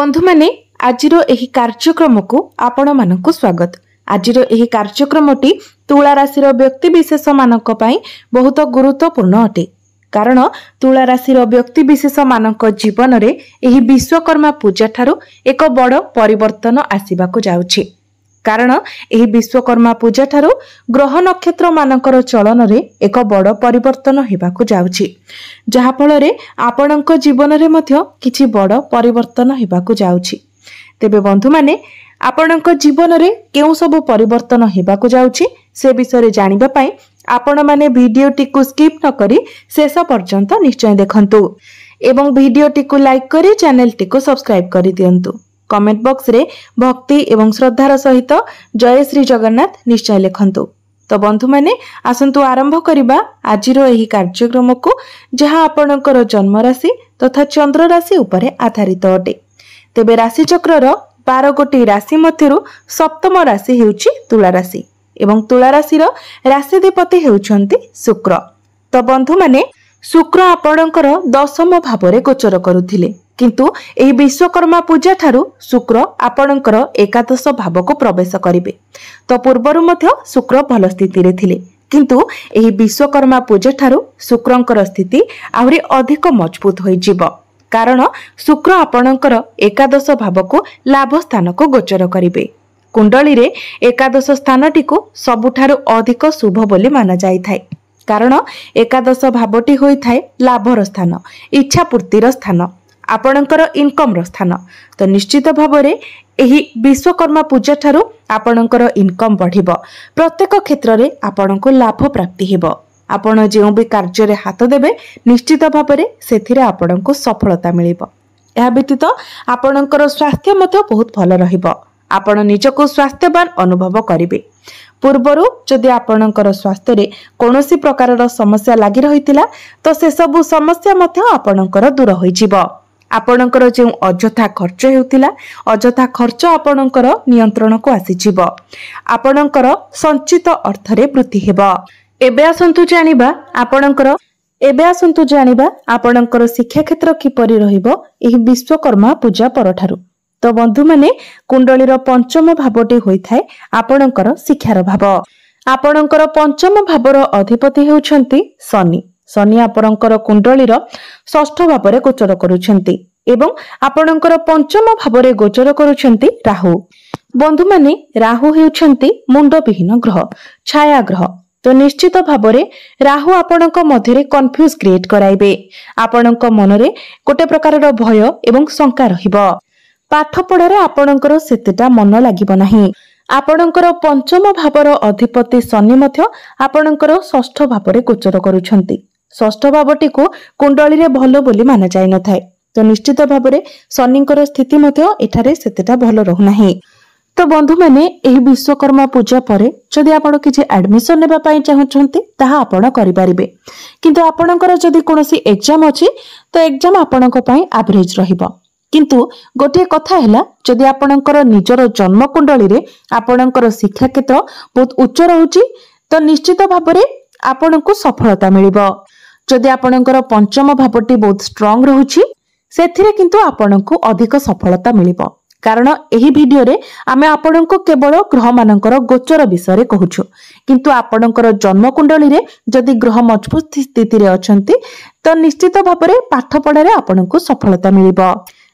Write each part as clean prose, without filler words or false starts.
बंधु माने आजिरो एही कार्यक्रम को आपण मानकु स्वागत। आजिरो एही कार्यक्रमटी तुला राशि व्यक्ति विशेष मानक पई बहुत गुरुत्वपूर्ण अटे। कारण तुला राशि व्यक्ति विशेष मानक जीवन रे एही विश्वकर्मा पूजा ठारू एक बड़ परिवर्तन आसीबाकु जाउछि। कारण एही विश्वकर्मा पूजा ठारू ग्रह नक्षत्र मानकर चलन रे एक बड़ परिवर्तन हेबाकु जाउछि, जहा फल रे आपणक जीवन रे मध्य किछि बड़ परिवर्तन हेबाकु जाउछि। तेबे बंधु माने आपणक जीवन रे केउ सब परिवर्तन हेबाकु जाउछि से विषय रे जानिबा पई आपण माने भिडियोटी को स्किप न करी शेष पर्यंत निश्चय देखंतु एवं भिडियोटी को लाइक करी चैनल टी को सब्सक्राइब करी दियंतु। कमेंट बॉक्स रे भक्ति एवं श्रद्धार सहित जय श्री जगन्नाथ निश्चय लिखंतु। तो बंधु माने आसंतु आरंभ करिबा आजिरो एही कार्यक्रम को, जहां आपणकर जन्म राशि तथा चंद्र राशि उपरे आधारित अटे। तेबे राशि चक्रर 12 गोटी राशि मध्यरु सप्तम राशि हेउची तुला राशि एवं तुला राशिर राशिधिपति हेउचंती शुक्र। तो बंधु माने शुक्र आपणकर दशम भावरे गोचर करुथिले, किंतु एही विश्वकर्मा पूजा ठारू शुक्र आपणकर एकादश भाव को प्रवेश करिवे। तो पूर्वरु मध्य शुक्र भल स्थिति रे थिले, किंतु एही विश्वकर्मा पूजा ठारू शुक्रंकर स्थिति आहुरी अधिक मजबूत होई जिवो। कारण शुक्र आपणकर एकादश भाव को लाभ स्थान को गोचर करिवे। कुंडली रे एकादश स्थानटी को सबुठारु अधिक शुभ बोली माना जाई थाए। कारण एकादश भावटी होई थाए लाभर स्थान, इच्छा पूर्तिर स्थान, आपणकर इनकम रो स्थान। तो निश्चित भावरे एही विश्वकर्मा पूजा ठारू आपणकर इनकम बढ़िबो। प्रत्येक क्षेत्र रे आपणको लाभ प्राप्ति हेबो। आपण जेउ भी कार्य रे हाथ देबे निश्चित भावरे सेथिरे आपणको सफलता मिलिबो। एहा व्यतीत आपणकर स्वास्थ्य मते बहुत भल रहिबो। आपण निजको स्वास्थ्यवान अनुभव करिवे। पूर्वरु जदि आपणकर स्वास्थ्य रे कोनोसी प्रकारर समस्या लागि रहितिला तो से सब समस्या मते आपणकर दूर होई जिवो। आपणकर जे अजथा खर्च हेउतिला अजथा खर्च आपणकर नियंत्रण को आसी जिवो। आपणकर संचित अर्थ रे वृद्धि हेबो। एबे आसंतु जानिबा आपणकर शिक्षा क्षेत्र किपरि रहिबो एही विश्वकर्मा पूजा परठारु। तो बंधु माने कुंडलीर पंचम भावटी होई थाए आपणकर शिक्षार भाव। आपणकर पंचम भावर अधिपति हेउछंती शनि। शनि आपणकर कुंडलीर षष्ठ भावरे गोचर करूछंती एवं आपणकर पंचम भावरे गोचर करूछंती राहु। बंधु माने राहु हेउछंती मुंडविहीन ग्रह, छाया ग्रह। तो निश्चित भावरे राहु आपणक मध्यरे कन्फ्यूज क्रिएट कराइबे। आपणक मनरे गोटे प्रकारर भय एवं शंका रहिबो। पाठ पढ़ारे आपणकर सेतेटा मन लागिबो नाही। आपणकर पंचम भावर अधिपति शनि मध्य आपणकर षष्ठ भावरे गोचर करूछंती। षष्ठ भावटी को कुंडली रे भलो बोली माना जाय न थाए। तो निश्चित भावरे शनिकर स्थिति मध्य एठारे सेतेटा भलो रहु नाही। तो बंधु माने एही विश्वकर्मा पूजा परे जदि आपण किछि एडमिशन नेबा पई चाहछंती ताहा आपण करि परिबे। किंतु आपणकर जदि कोनोसी एग्जाम अछि तो एग्जाम आपणक पई एवरेज रहिबो। किंतु गोटे कथा हैला जदि आपणकर निजर जन्म कुंडली रे आपणकर शिक्षा क्षेत्र बहुत उच्च रहुची तो निश्चित भावरे आपणको सफलता मिलिबो। जदि आपणकर पंचम भावटी बहुत स्ट्रांग रहुची सेथिरे किंतु आपणको अधिक सफलता मिलिबो। कारण एही वीडियो रे आमे आपणको केवल ग्रह मानकर गोचर विषय रे कहूछु, किंतु आपणकर जन्म कुंडली रे जदि ग्रह मजबूत स्थिति रे अछंती तो निश्चित भावरे पाठ पढ़ा रे आपणको सफलता मिलिबो।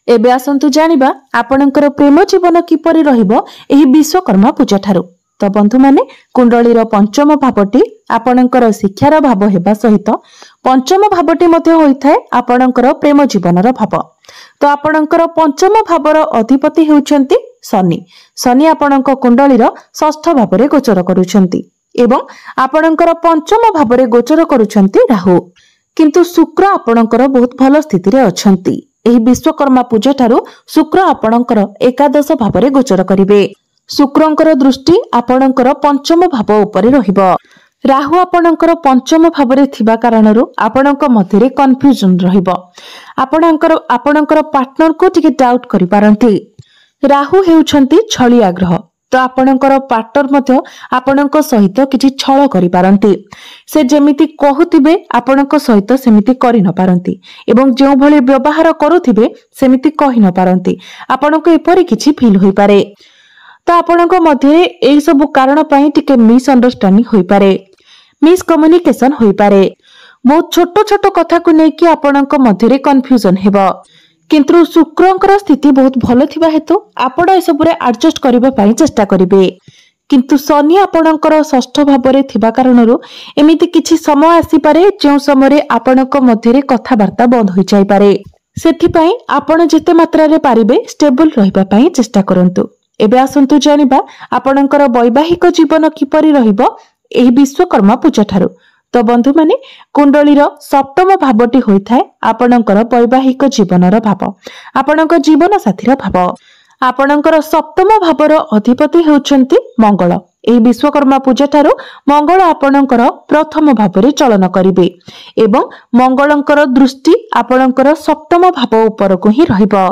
एबे आसंतु जानिबा आपणकर प्रेम जीवन किपरि रहिबो एही विश्वकर्मा पूजा ठारू। तो बंधु माने कुंडलीर पंचम भावटी आपणकर शिक्षार भाव हेबा सहित पंचम भावटी मध्ये होइथाय आपणकर प्रेम जीवनर भाव। तो आपणकर पंचम भावर अधिपति हेउचंती शनि। शनि आपणक कुंडलीर षष्ठ भावरे गोचर करूछंती एवं आपणकर पंचम भावरे गोचर करूछंती राहु। किंतु शुक्र आपणकर बहुत भल स्थिति रे अछंती। एही विश्वकर्मा पूजा ठारू शुक्र आपणकर एकादश भावरे गोचर करिवे। शुक्रंकर दृष्टि आपणकर पंचम भाव उपरे रहिबो। राहु आपणकर पंचम भावरे थिबा कारणरु आपणक मध्यरे कन्फ्यूजन रहिबो। आपणकर पार्टनर को टिके डाउट करि पारंती। राहु हेउछंती छलिया ग्रह। तो तो आपणकर पार्टनर मध्य आपणक सहित किछि छळ करि पारंती। से जेमिति कहूथिबे आपणक सहित सेमिति करि न पारंती एवं जो भली व्यवहार करूथिबे सेमिति कहि न पारंती। आपणक एपरि किछि फील होई पारे। तो आपणक मध्य एई सब कारण पई टिके मिसअंडरस्टैंडिंग होई पारे, मिसकम्युनिकेशन होई पारे। बहुत छोट छोट कथा को लेकिन आपणक मध्य कन्फ्यूजन हेबो। किंतु शुक्रंकर स्थिति बहुत भल थिबा हेतु आपण एसबुरे एडजस्ट करबा पई चेष्टा करिवे। किंतु शनि आपणकर षष्ठ भाव थिबा कारणरू एमिति किछि समय आसी पारे जो समय आपणक मध्य कथावार्ता बंद होई जाई पारे। सेथि पई आपण जेते मात्रा रे पारिबे स्टेबल रहिबा पई चेष्टा करंतु। एबे आसंतु जानिबा आपणकर वैवाहिक जीवन किपरि रहिबो एही विश्वकर्मा पूजा ठारू। तो बंधु माने कुंडलीर सप्तम भावटी होइथाय आपणकर वैवाहिक जीवनर भाव, आपणकर जीवन साथीर भाव। आपणकर सप्तम भावर अधिपति हेउचंती मंगल। एही विश्वकर्मा पूजा ठारू मंगल आपणकर प्रथम भावरे चलन करिवे एवं मंगलंकर दृष्टि आपणकर सप्तम भाव उपरको ही रहिबो।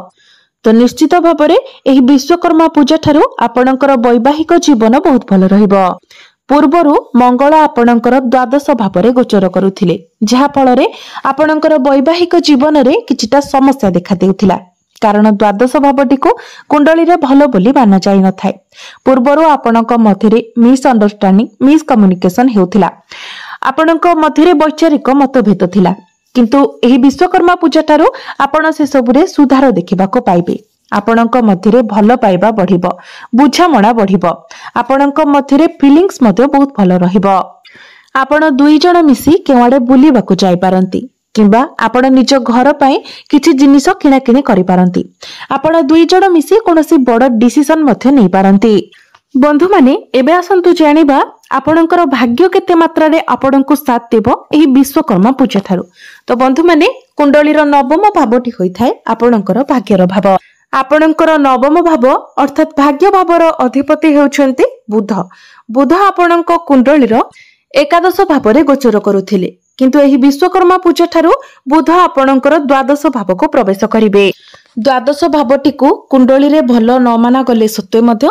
तो निश्चित भावरे एही विश्वकर्मा पूजा ठारू आपणकर वैवाहिक जीवन बहुत भल रहिबो। पूर्वरु मंगल आपणकर द्वादश भावरे गोचर करुथिले, जहा फଳରେ आपणकर वैवाहिक जीवन रे किछिटा समस्या देखा देउथिला। कारण द्वादश भावटी को कुंडली रे भलो बोली माना जाय न थाए। पूर्वरु आपणक मध्यरे मिसअंडरस्टैंडिंग, मिसकम्युनिकेशन हेउथिला। आपणक मध्यरे वैचारिक मतभेद थिला। किंतु एही विश्वकर्मा पूजा ठारू आपण से सबुरे सुधार देखिबाको पाइबे। आपणक मध्यरे भल पाइबा बढ़िबो, बुझामणा बढ़िबो, आपणक मध्यरे फीलिंग्स मध्य बहुत भल रहिबो। आपण दुई जण मिसी केवाडे बुलीबाकू जाई पारंती किंबा आपण निज घर पई किछि जिनिस किणा किणी करि पारंती। आपण दुई जण मिसी कोनोसी बड़ डिसिजन मध्य नै पारंती। बंधु माने एबे आसंतु जानिबा आपणकर भाग्य केते मात्रा रे आपणको साथ देबो एही विश्वकर्मा पूजा ठारू। तो बंधु माने कुंडलीर नवम भावटी होइथाय आपणकर भाग्यर भाव। आपणकर नवम भाव अर्थात भाग्य भावर अधिपति हेउछन्ती बुध। बुध आपणक कुंडलीर एकादश भावरे गोचर करुथिले, किंतु एही विश्वकर्मा पूजा ठारू बुध आपणकर द्वादश भाव को प्रवेश करिवे। द्वादश भावटी को कुंडली रे भल न माना गले सत्वे मध्य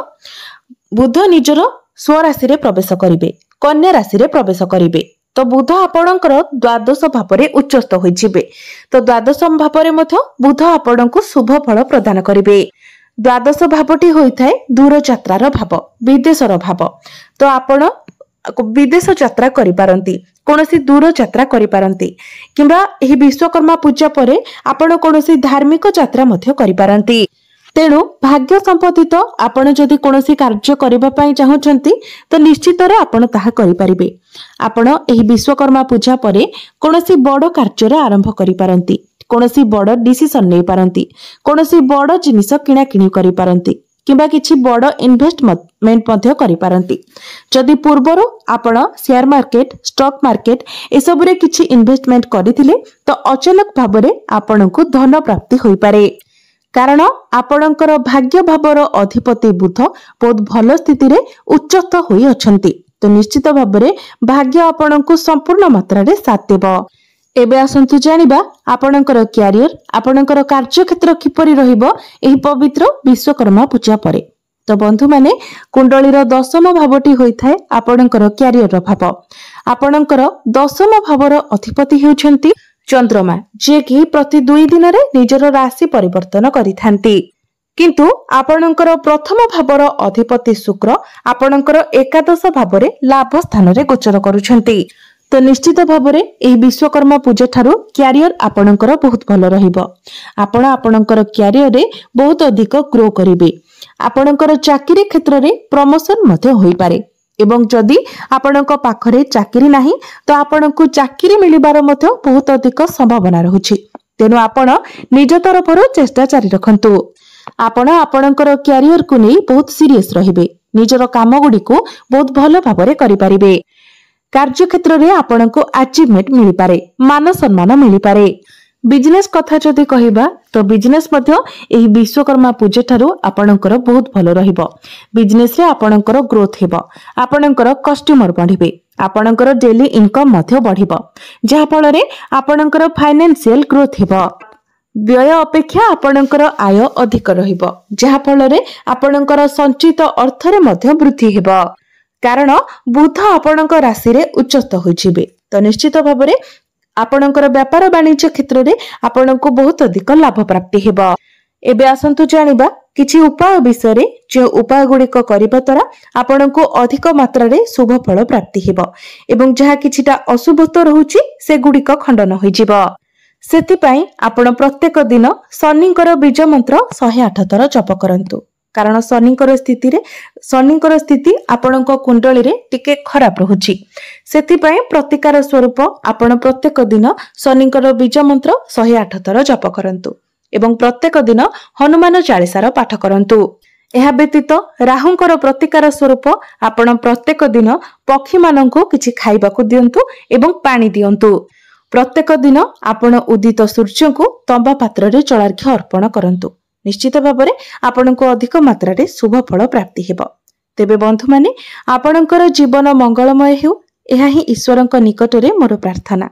बुध निजर स्वराशि रे प्रवेश करिवे, कन्या राशि रे प्रवेश करिवे। तो बुध आपणकर द्वादश भावरे उच्चस्थ होई जिवे। तो द्वादश भावरे मध्य बुध आपणको शुभ फल प्रदान करिवे। द्वादश भावटी होइथाय दूर यात्रार भाव, विदेशर भाव। तो आपण विदेश यात्रा करि पारंती, कोनोसी दूर यात्रा करि पारंती किंबा एही विश्वकर्मा पूजा परे आपण कोनोसी धार्मिक यात्रा मध्य करि पारंती। तेणु भाग्य संपत्तित आपण जदि कोनोसी कार्य करिबा पई चाहुचंती तो निश्चित रे आपण ताहा करि परिबे। आपण एही विश्वकर्मा पूजा परे कोनोसी बड़ कार्य रे आरंभ करि पारंती, कोनोसी बड़ डिसिजन नै पारंती, कोनोसी बड़ जिनिस किणा किणी करि पारंती किंबा किछि बड़ इन्वेस्टमेंट मध्य करि पारंती। जदि पूर्वरो आपण शेयर मार्केट, स्टॉक मार्केट एसबुरे किछि इन्वेस्टमेंट करिथिले तो अचानक भाबरे आपणको धन प्राप्ति होई पारे। कारण आपणकर भाग्य भावर अधिपति बुध बहुत भल स्थिति रे उच्चस्थ होई अछंती। तो निश्चित भाबरे भाग्य आपणको संपूर्ण मात्रा रे साथ देबो। एबे आसंतु जानिबा आपणकर कैरियर, आपणकर कार्य क्षेत्र किपरि रहिबो एही पवित्र विश्वकर्मा पूजा परे। तो बंधु माने कुंडलीर दशम भावटी होइथाय आपणकर कैरियर भाव। आपणकर दशम भावर अधिपति हेउछंती चंद्रमा, जे कि प्रति 2 दिन रे निजर राशि परिवर्तन करिथांती। किंतु आपणकर प्रथम भावर अधिपति शुक्र आपणकर एकादश भावरे लाभ स्थान रे गोचर करूछंती। तो निश्चित भावरे एही विश्वकर्मा पूजा ठारू कैरियर आपणकर बहुत भल रहिबो। आपण आपणकर कैरियर रे बहुत अधिक ग्रो करिवे। आपणकर चाकरी क्षेत्र रे प्रमोशन मध्य होई पारे एवं जदि आपणक पाखरे चाकरी नाही तो आपणको चाकरी मिलिबार मध्य बहुत अधिक संभावना रहुछि। तेनु आपण निज तरफरो चेष्टा जारी रखंतु। आपण आपणकर कैरियर को नै बहुत सीरियस रहिबे, निजर काम गुडी को बहुत भल भाबरे करि परिबे। कार्य क्षेत्र रे आपणको अचीवमेंट मिलि पारे, मान सम्मान मिलि पारे। बिजनेस कथा जदि कहिबा तो बिजनेस मध्य एही विश्वकर्मा पूजा ठारू आपणकर बहुत भल रहिबो। बिजनेस रे आपणकर ग्रोथ हेबो, आपणकर कस्टमर बढ़िबे, आपणकर डेली इनकम मध्य बढ़िबो, जहा फल रे आपणकर फाइनेंशियल ग्रोथ हेबो। व्यय अपेक्षा आपणकर आय अधिक रहिबो, जहा फलरे आपणकर संचित अर्थरे मध्य वृद्धि हेबो। कारण बुध आपणकर राशि रे उच्चस्थ होइछिबे, तो निश्चित भाबरे आपणकर व्यापार वाणिज्य क्षेत्र रे आपणको बहुत अधिक लाभ प्राप्ति हेबो। एबे आसंतु जानिबा किछि उपाय विषय रे, जे उपाय गुड़िक करिबा द्वारा आपणको अधिक मात्रा रे शुभ फल प्राप्ति हेबो एवं जहा किछिटा अशुभत्व रहुछि से गुड़िक खंडन होइजिबो। सेतिपई आपण प्रत्येक दिन शनिकर बीज मंत्र 108 थर जप करंतु, कारण शनिकर स्थिति आपणको कुंडली रे टिके खराब रहुछि। सेतिपई प्रतिकार स्वरूप आपण प्रत्येक दिन शनिकर बीज मंत्र 108 थर जप करंतु एवं प्रत्येक दिन हनुमान चालीसार पाठ करंतु। एहा व्यतीत राहुंकर प्रतिकार स्वरूप आपण प्रत्येक दिन पक्षी माननकु किछि खाइबाकू दियंतु एवं पानी दियंतु। प्रत्येक दिन आपण उदित सूर्य को तंबा पात्र रे जलार्घ्य अर्पण करंतु। निश्चित भाबरे आपणको अधिक मात्रा रे शुभ फल प्राप्ति हेबो। तेबे बंधु माने आपणकर जीवन मंगलमय हेउ, एहा ही ईश्वरक निकट रे मोर प्रार्थना।